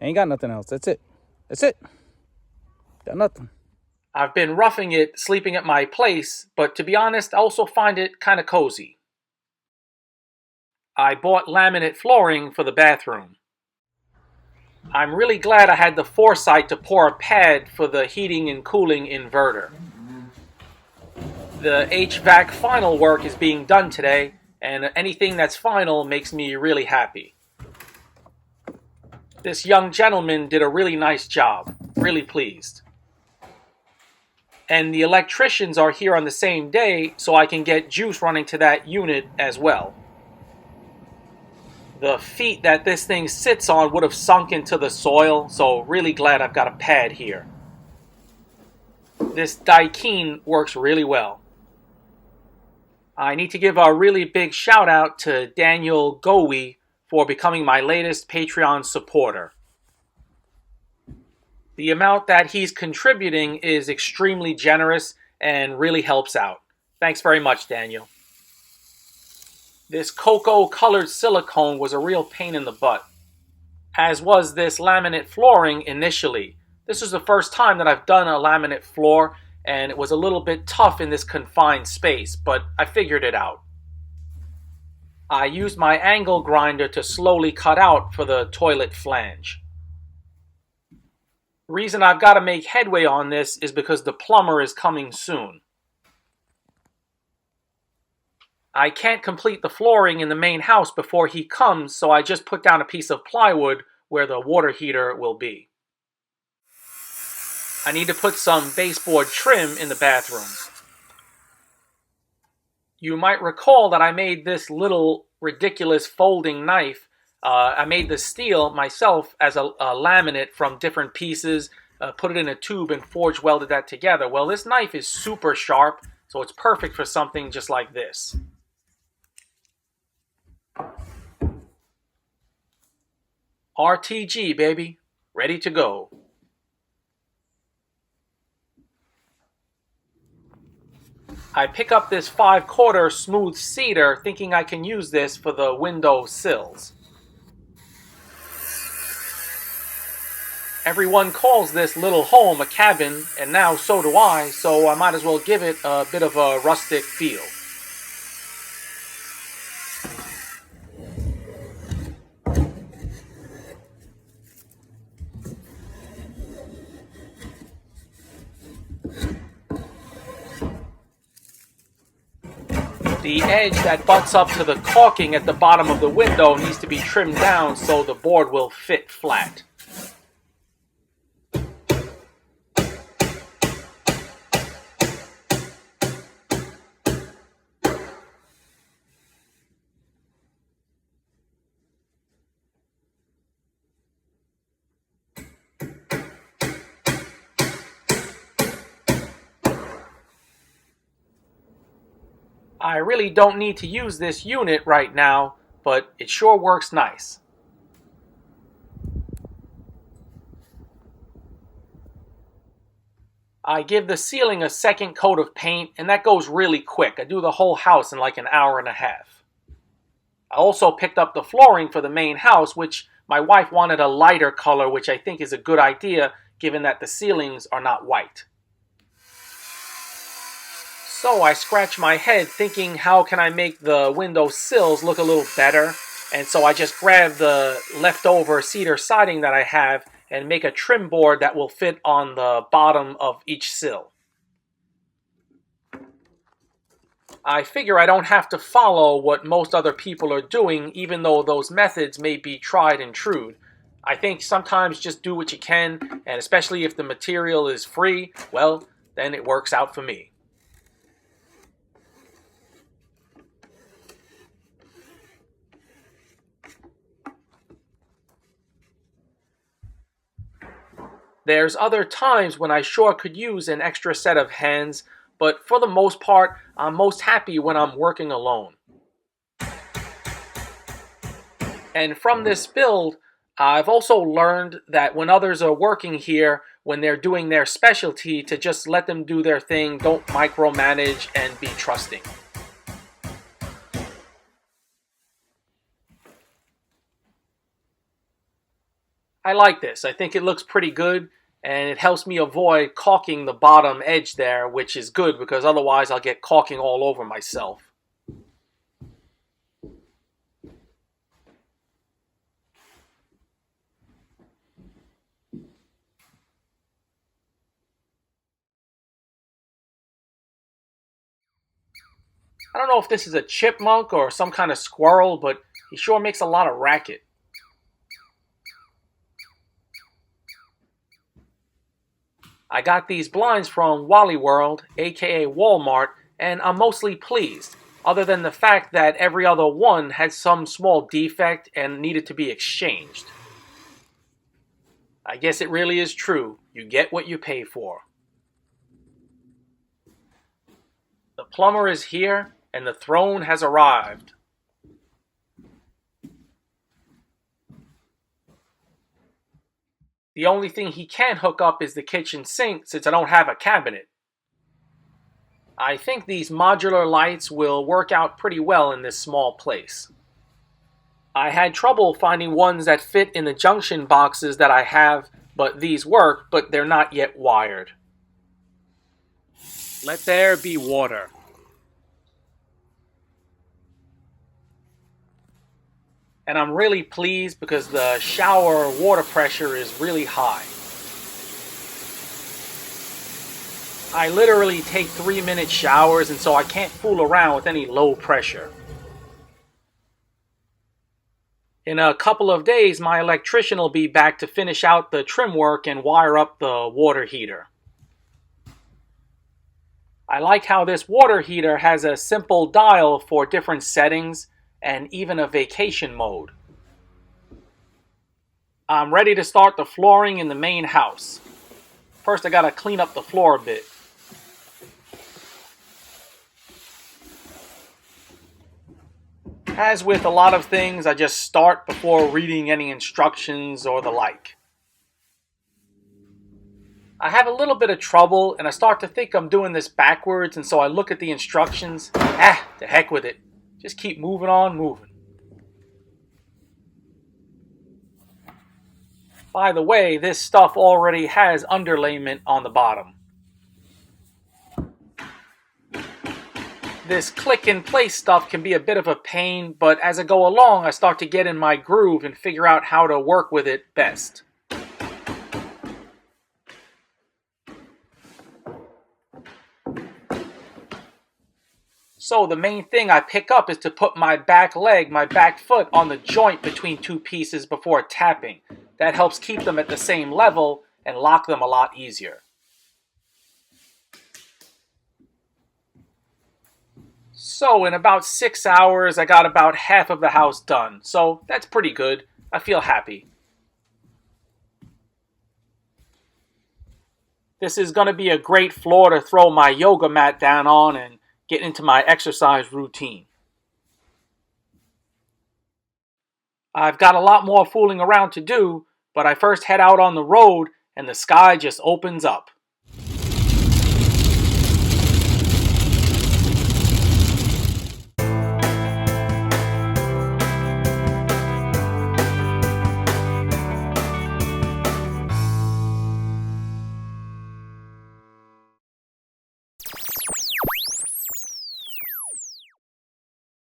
Ain't got nothing else. That's it. That's it. Got nothing. I've been roughing it sleeping at my place, but to be honest, I also find it kind of cozy. I bought laminate flooring for the bathroom. I'm really glad I had the foresight to pour a pad for the heating and cooling inverter. The HVAC final work is being done today, and anything that's final makes me really happy. This young gentleman did a really nice job. Really pleased. And the electricians are here on the same day, so I can get juice running to that unit as well. The feet that this thing sits on would have sunk into the soil, so really glad I've got a pad here. This Daikin works really well. I need to give a really big shout out to Daniel Gowie for becoming my latest Patreon supporter. The amount that he's contributing is extremely generous and really helps out. Thanks very much, Daniel. This cocoa-colored silicone was a real pain in the butt, as was this laminate flooring initially. This was the first time that I've done a laminate floor, and it was a little bit tough in this confined space, but I figured it out. I used my angle grinder to slowly cut out for the toilet flange. The reason I've got to make headway on this is because the plumber is coming soon. I can't complete the flooring in the main house before he comes, so I just put down a piece of plywood where the water heater will be. I need to put some baseboard trim in the bathroom. You might recall that I made this little ridiculous folding knife. I made the steel myself as a laminate from different pieces, put it in a tube and forge welded that together. Well, this knife is super sharp, so it's perfect for something just like this. RTG, baby. Ready to go. I pick up this 5/4 smooth cedar thinking I can use this for the window sills. Everyone calls this little home a cabin, and now so do I, so I might as well give it a bit of a rustic feel. The edge that butts up to the caulking at the bottom of the window needs to be trimmed down so the board will fit flat. I really don't need to use this unit right now, but it sure works nice. I give the ceiling a second coat of paint, and that goes really quick. I do the whole house in like an hour and a half. I also picked up the flooring for the main house, which my wife wanted a lighter color, which I think is a good idea given that the ceilings are not white. So I scratch my head thinking, how can I make the window sills look a little better? And so I just grab the leftover cedar siding that I have and make a trim board that will fit on the bottom of each sill. I figure I don't have to follow what most other people are doing, even though those methods may be tried and true. I think sometimes just do what you can, and especially if the material is free, well, then it works out for me. There's other times when I sure could use an extra set of hands, but for the most part, I'm most happy when I'm working alone. And from this build, I've also learned that when others are working here, when they're doing their specialty, to just let them do their thing, don't micromanage, and be trusting. I like this. I think it looks pretty good, and it helps me avoid caulking the bottom edge there, which is good because otherwise I'll get caulking all over myself. I don't know if this is a chipmunk or some kind of squirrel, but he sure makes a lot of racket. I got these blinds from Wally World, aka Walmart, and I'm mostly pleased, other than the fact that every other one had some small defect and needed to be exchanged. I guess it really is true. You get what you pay for. The plumber is here, and the throne has arrived. The only thing he can't hook up is the kitchen sink since I don't have a cabinet. I think these modular lights will work out pretty well in this small place. I had trouble finding ones that fit in the junction boxes that I have, but these work, but they're not yet wired. Let there be water. And I'm really pleased because the shower water pressure is really high. I literally take 3-minute showers, and so I can't fool around with any low pressure. In a couple of days, my electrician will be back to finish out the trim work and wire up the water heater. I like how this water heater has a simple dial for different settings and even a vacation mode. I'm ready to start the flooring in the main house. First, I gotta clean up the floor a bit. As with a lot of things, I just start before reading any instructions or the like. I have a little bit of trouble, and I start to think I'm doing this backwards, and so I look at the instructions. To heck with it. Just keep moving on moving. By the way, this stuff already has underlayment on the bottom. This click and place stuff can be a bit of a pain, but as I go along, I start to get in my groove and figure out how to work with it best. So the main thing I pick up is to put my back leg, my back foot on the joint between two pieces before tapping. That helps keep them at the same level and lock them a lot easier. So in about 6 hours, I got about half of the house done. So that's pretty good. I feel happy. This is going to be a great floor to throw my yoga mat down on and get into my exercise routine. I've got a lot more fooling around to do, but I first head out on the road and the sky just opens up.